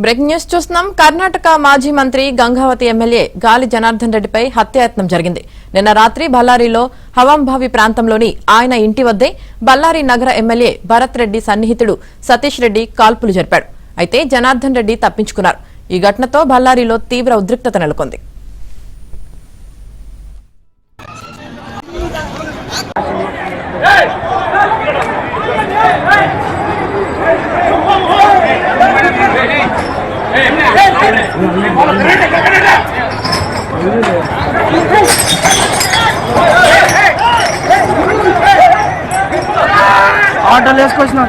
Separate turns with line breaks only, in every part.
Breaking news చూస్తున్నాం. కర్ణాటక మాజీ మంత్రి గంగావతి ఎమ్మెల్యే గాలి జనార్దన్ రెడ్డిపై హత్యాయత్నం జరిగింది. నిన్న రాత్రి బళ్ళారిలో హవంభావి ప్రాంతంలోని ఆయన ఇంటి వద్దే బళ్ళారి నగర ఎమ్మెల్యే భరత్ రెడ్డి సన్నిహితుడు సతీష్ రెడ్డి కాల్పులు జరిపాడు. అయితే జనార్దన్ రెడ్డి తప్పించుకున్నారు. ఈ ఘటనతో బళ్ళారిలో తీవ్ర ఉద్రిక్తత నెలకొంది.
ఆటోలు వేసుకొచ్చినా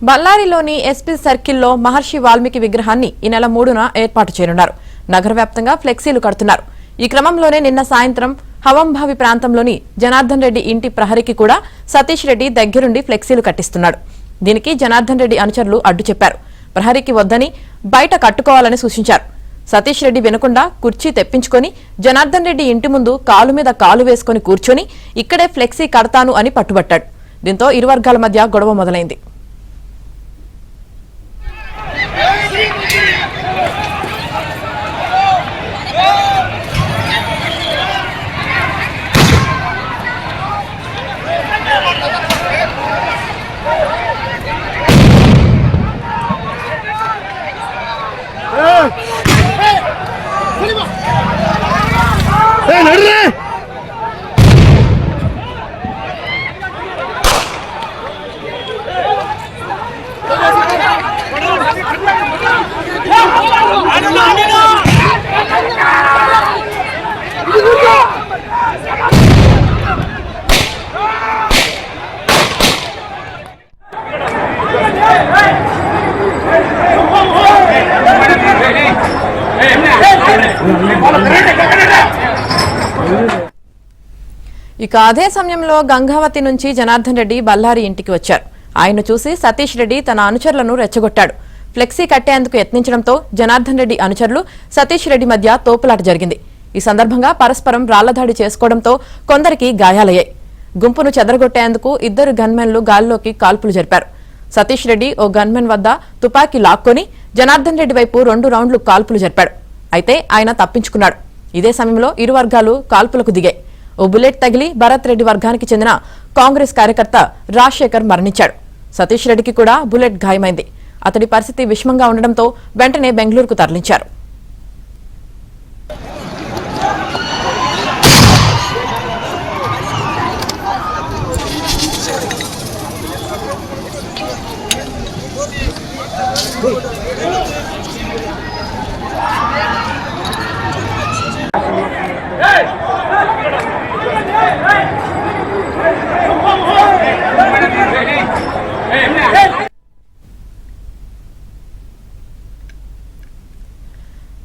బళ్ళారిలోని ఎస్పీ సర్కిల్లో మహర్షి వాల్మీకి విగ్రహాన్ని ఈ నెల 3న ఏర్పాటు చేయనున్నారు. నగర వ్యాప్తంగా ఫ్లెక్సీలు కడుతున్నారు. ఈ క్రమంలోనే నిన్న సాయంత్రం హవంభావి ప్రాంతంలోని జనార్దన్ రెడ్డి ఇంటి ప్రహరికి కూడా సతీష్ రెడ్డి దగ్గరుండి ఫ్లెక్సీలు కట్టిస్తున్నాడు. దీనికి జనార్దన్ రెడ్డి అనుచరులు అడ్డు చెప్పారు. ప్రహరికి వద్దని బయట కట్టుకోవాలని సూచించారు. సతీష్ రెడ్డి వినకుండా కుర్చీ తెప్పించుకొని జనార్దన్ రెడ్డి ఇంటి ముందు కాలు మీద కాలు వేసుకుని కూర్చొని ఇక్కడే ఫ్లెక్సీ కడతాను అని పట్టుబట్టాడు. దీంతో ఇరు వర్గాల మధ్య గొడవ మొదలైంది. ఇక అదే సమయంలో గంగావతి నుంచి జనార్దన్ రెడ్డి బళ్ళారి ఇంటికి వచ్చారు. ఆయన చూసి సతీష్ రెడ్డి తన అనుచరులను రెచ్చగొట్టాడు. ఫ్లెక్సీ కట్టేందుకు యత్నించడంతో జనార్దన్ రెడ్డి అనుచరులు సతీష్ రెడ్డి మధ్య తోపులాట జరిగింది. ఈ సందర్భంగా పరస్పరం రాళ్లదాడి చేసుకోవడంతో కొందరికి గాయాలయ్యాయి. గుంపును చెదరగొట్టేందుకు ఇద్దరు గన్మెన్లు గాల్లోకి కాల్పులు జరిపారు. సతీష్ రెడ్డి ఓ గన్మెన్ వద్ద తుపాకీ లాక్కొని జనార్దన్ రెడ్డి వైపు 2 రౌండ్లు కాల్పులు జరిపాడు. అయితే ఆయన తప్పించుకున్నాడు. ఇదే సమయంలో ఇరు వర్గాలు కాల్పులకు దిగాయి. ఓ బుల్లెట్ తగిలి భరత్ రెడ్డి వర్గానికి చెందిన కాంగ్రెస్ కార్యకర్త రాజశేఖర్ మరణించాడు. సతీష్ రెడ్డికి కూడా బుల్లెట్ గాయమైంది. అతడి పరిస్థితి విషమంగా ఉండడంతో వెంటనే బెంగళూరుకు తరలించారు.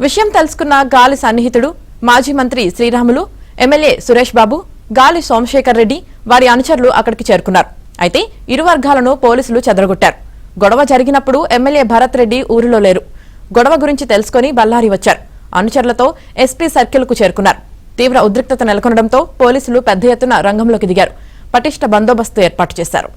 విషయం తెలుసుకున్న గాలి సన్నిహితుడు మాజీ మంత్రి శ్రీరాములు, ఎమ్మెల్యే సురేష్ బాబు, గాలి సోమశేఖర్ రెడ్డి వారి అనుచరులు అక్కడికి చేరుకున్నారు. అయితే ఇరు వర్గాలను పోలీసులు చెదరగొట్టారు. గొడవ జరిగినప్పుడు ఎమ్మెల్యే భరత్ రెడ్డి ఊరిలో లేరు. గొడవ గురించి తెలుసుకుని బళ్ళారి వచ్చారు. అనుచరులతో ఎస్పీ సర్కిల్ కు చేరుకున్నారు. తీవ్ర ఉద్రిక్తత నెలకొనడంతో పోలీసులు పెద్ద ఎత్తున రంగంలోకి దిగారు. పటిష్ట బందోబస్తు ఏర్పాటు చేశారు.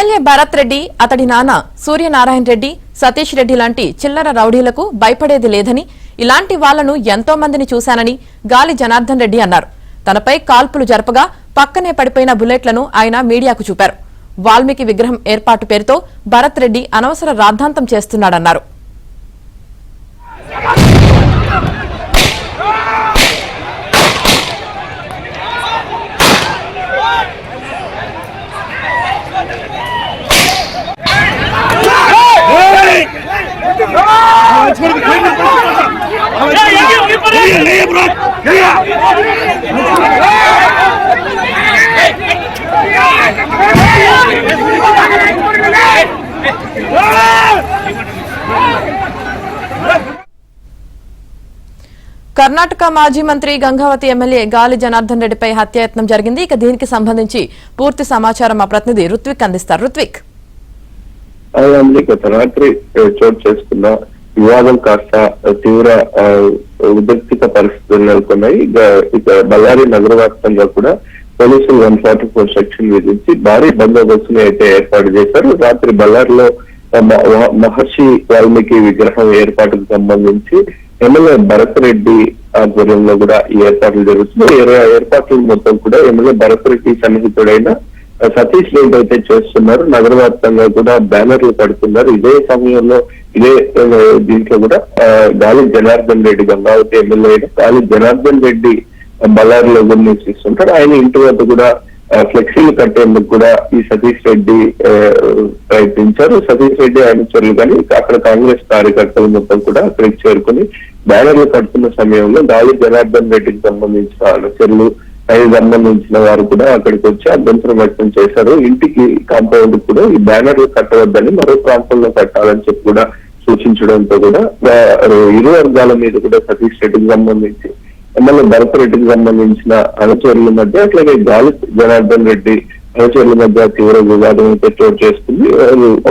ఎమ్మెల్యే భరత్ రెడ్డి, అతడి నాన్న సూర్యనారాయణ రెడ్డి, సతీష్ రెడ్డి లాంటి చిల్లర రౌడీలకు భయపడేది లేదని, ఇలాంటి వాళ్లను ఎంతో మందిని చూశానని గాలి జనార్దన్ రెడ్డి అన్నారు. తనపై కాల్పులు జరపగా పక్కనే పడిపోయిన బుల్లెట్లను ఆయన మీడియాకు చూపారు. వాల్మీకి విగ్రహం ఏర్పాటు పేరుతో భరత్ రెడ్డి అనవసర రాద్ధాంతం చేస్తున్నాడన్నారు. కర్ణాటక మాజీ మంత్రి గంగావతి ఎమ్మెల్యే గాలి జనార్దన్ రెడ్డిపై హత్యాయత్నం జరిగింది. ఇక దీనికి సంబంధించి పూర్తి సమాచారం మా ప్రతినిధి రుత్విక్ అందిస్తారు. రుత్విక్,
గత రాత్రి చోటు చేసుకున్న వివాదం కాస్త తీవ్ర ఉద్రిక్త పరిస్థితులు నెలకొన్నాయి. ఇక బళ్ళారి నగర వ్యాప్తంగా కూడా పోలీసులు 144 సెక్షన్ విధించి భారీ బందోబస్తుని అయితే ఏర్పాటు చేశారు. రాత్రి బళ్ళారిలో మహర్షి వాల్మీకి విగ్రహం ఏర్పాటుకు సంబంధించి ఎమ్మెల్యే భరత్ రెడ్డి ఆధ్వర్యంలో కూడా ఈ ఏర్పాట్లు జరుగుతున్నాయి. ఏర్పాట్లు మొత్తం కూడా ఎమ్మెల్యే భరత్ రెడ్డి సన్నిహితుడైన సతీష్ రెడ్డి అయితే చేస్తున్నారు. నగర వ్యాప్తంగా కూడా బ్యానర్లు కడుతున్నారు. ఇదే సమయంలో దీంట్లో కూడా గాలి జనార్దన్ రెడ్డి, గంగావతి ఎమ్మెల్యే గాలి జనార్దన్ రెడ్డి బళ్ళారిలో నివసిస్తుంటారు. ఆయన ఇంటి వద్ద కూడా ఫ్లెక్సీలు కట్టేందుకు కూడా ఈ సతీష్ రెడ్డి ప్రయత్నించారు. సతీష్ రెడ్డి అనుచరులు కానీ అక్కడ కాంగ్రెస్ కార్యకర్తలు మొత్తం కూడా అక్కడికి చేరుకుని బ్యానర్లు కడుతున్న సమయంలో గాలి జనార్దన్ రెడ్డికి సంబంధించిన అనుచరులు, ఆయనకు సంబంధించిన వారు కూడా అక్కడికి వచ్చి అభ్యంతరం వ్యక్తం చేశారు. ఇంటికి కాంపౌండ్ కూడా ఈ బ్యానర్లు కట్టవద్దని, మరో ప్రాంతంలో కట్టాలని చెప్పి కూడా సూచించడంతో కూడా ఇరు వర్గాల మీద కూడా సతీష్ రెడ్డికి సంబంధించి ఎమ్మెల్యే భరత్ రెడ్డికి సంబంధించిన అనుచరుల మధ్య, అట్లాగే గాలి జనార్దన్ రెడ్డి అనుచరుల మధ్య తీవ్ర వివాదం అయితే చోటు చేసుకుంది.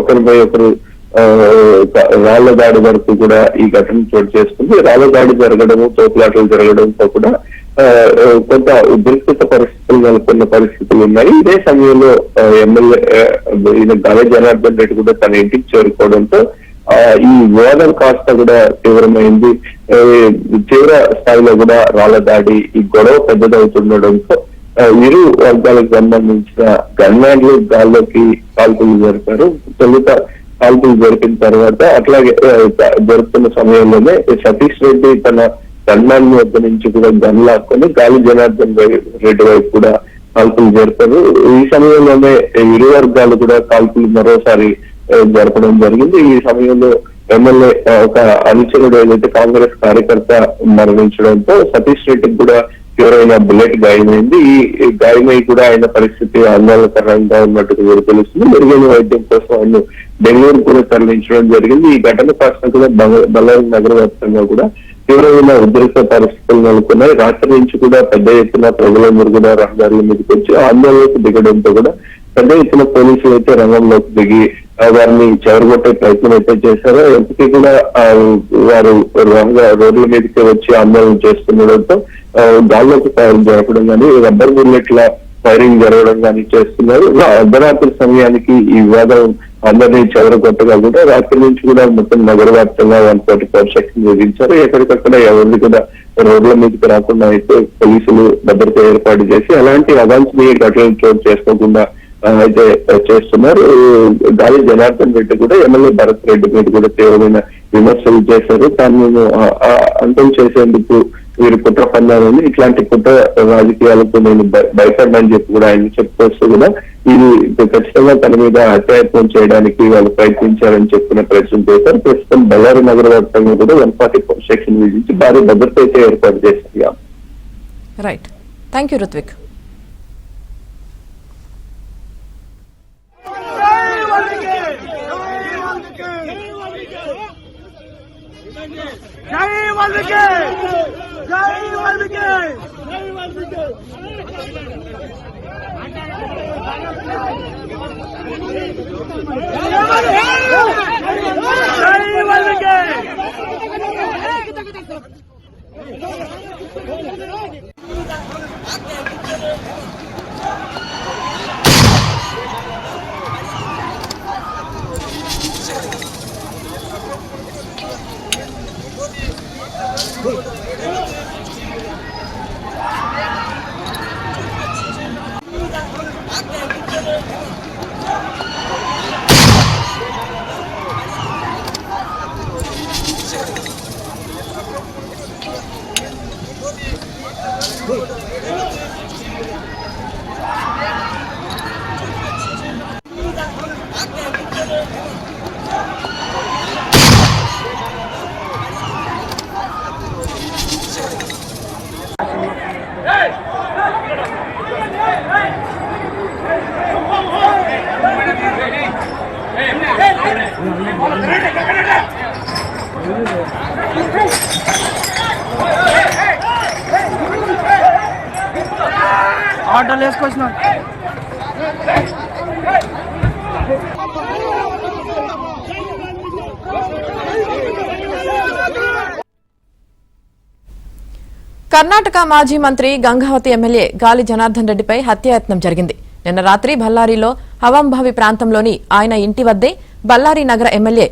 ఒకరిపై ఒకరు రాళ్ల దాడి వరకు కూడా ఈ ఘటన చోటు చేసుకుంది. రాళ్ల దాడి జరగడము, తోపులాటలు జరగడంతో కూడా కొంత ఉద్రిక్త పరిస్థితులు నెలకొన్న పరిస్థితులు ఉన్నాయి. ఇదే సమయంలో ఎమ్మెల్యే గాలి జనార్దన్ రెడ్డి కూడా తన ఇంటికి చేరుకోవడంతో ఈ వివాదం కాస్త కూడా తీవ్రమైంది. తీవ్ర స్థాయిలో కూడా రాళ్ల దాడి, ఈ గొడవ పెద్దదవుతుండడంతో ఇరు వర్గాలకు సంబంధించిన గన్మ్యాన్లు గాల్లోకి కాల్పులు జరిపారు. తొలుత కాల్పులు జరిపిన తర్వాత అట్లాగే జరుపుతున్న సమయంలోనే సతీష్ రెడ్డి తన గన్మ్యాన్ వద్ద నుంచి కూడా గన్ లాక్కొని గాలి జనార్దన్ రెడ్డి వైపు కూడా కాల్పులు జరిపారు. ఈ సమయంలోనే ఇరు వర్గాలు కూడా కాల్పులు మరోసారి జరపడం జరిగింది. ఈ సమయంలో ఎమ్మెల్యే ఒక అనుచరుడు ఏదైతే కాంగ్రెస్ కార్యకర్త మరణించడంతో సతీష్ రెడ్డికి కూడా తీవ్రమైన బుల్లెట్ గాయమైంది. ఈ గాయమై కూడా ఆయన పరిస్థితి ఆందోళనకరంగా ఉన్నట్టుగా కూడా తెలుస్తుంది. మెరుగైన వైద్యం కోసం ఆయన బెంగళూరు కూడా తరలించడం జరిగింది. ఈ ఘటన కాస్త కూడా బళ్ళారి నగర వ్యాప్తంగా కూడా తీవ్రమైన ఉద్రిక్త పరిస్థితులు నెలకొన్నాయి. రాత్రి నుంచి కూడా పెద్ద ఎత్తున ప్రజలందరూ కూడా రహదారుల మీదకి వచ్చి ఆందోళనకు దిగడంతో కూడా పెద్ద ఎత్తున పోలీసులు అయితే రంగంలోకి దిగి వారిని చెదరగొట్టే ప్రయత్నం అయితే చేశారు. ఎంతకీ కూడా వారు రోడ్ల మీదకి వచ్చి ఆందోళన చేస్తుండడంతో గాల్లోకి ఫైరింగ్ జరపడం కానీ, రబ్బర్ బుల్లెట్ల ఫైరింగ్ జరగడం కానీ చేస్తున్నారు. అర్ధరాత్రి సమయానికి ఈ వివాదం అందరినీ చెదరగొట్టగా కూడా రాత్రి నుంచి కూడా మొత్తం నగర వ్యాప్తంగా 144 సెక్షన్ విధించారు. ఎక్కడికక్కడ ఎవరిని కూడా రోడ్ల మీదకి రాకుండా అయితే పోలీసులు భద్రత ఏర్పాటు చేసి అలాంటి అవాంఛనీయ ఘటనలు చోటు చేసుకోకుండా అయితే చేస్తున్నారు. గాలి జనార్దన్ రెడ్డి కూడా ఎమ్మెల్యే భరత్ రెడ్డి మీద కూడా తీవ్రమైన విమర్శలు చేశారు. తాను అంతం చేసేందుకు వీరు కుట్ర పన్నారని, ఇట్లాంటి కుట్ర రాజకీయాలకు నేను భయపడ్డాని చెప్పి కూడా ఆయన చెప్పుకొస్తూ కూడా ఇది ఖచ్చితంగా తన మీద హత్యాయత్నం చేయడానికి వాళ్ళు ప్రయత్నించారని చెప్పిన ప్రయత్నం చేశారు. ప్రస్తుతం బళ్ళారి నగర వ్యాప్తంగా కూడా 144 సెక్షన్ విధించి భారీ భద్రత అయితే ఏర్పాటు చేశారు.
Right, thank you Ruthvik.
జై వాల్మీకి, జై వాల్మీకి, జై వాల్మీకి. జై వాల్మీకి. ఆటోలు వేసుకొచ్చిన
కర్ణాటక మాజీ మంత్రి గంగావతి ఎమ్మెల్యే గాలి జనార్దన్ రెడ్డిపై హత్యాయత్నం జరిగింది. నిన్న రాత్రి బళ్ళారిలో హవంభావి ప్రాంతంలోని ఆయన ఇంటి వద్దే బళ్ళారి నగర ఎమ్మెల్యే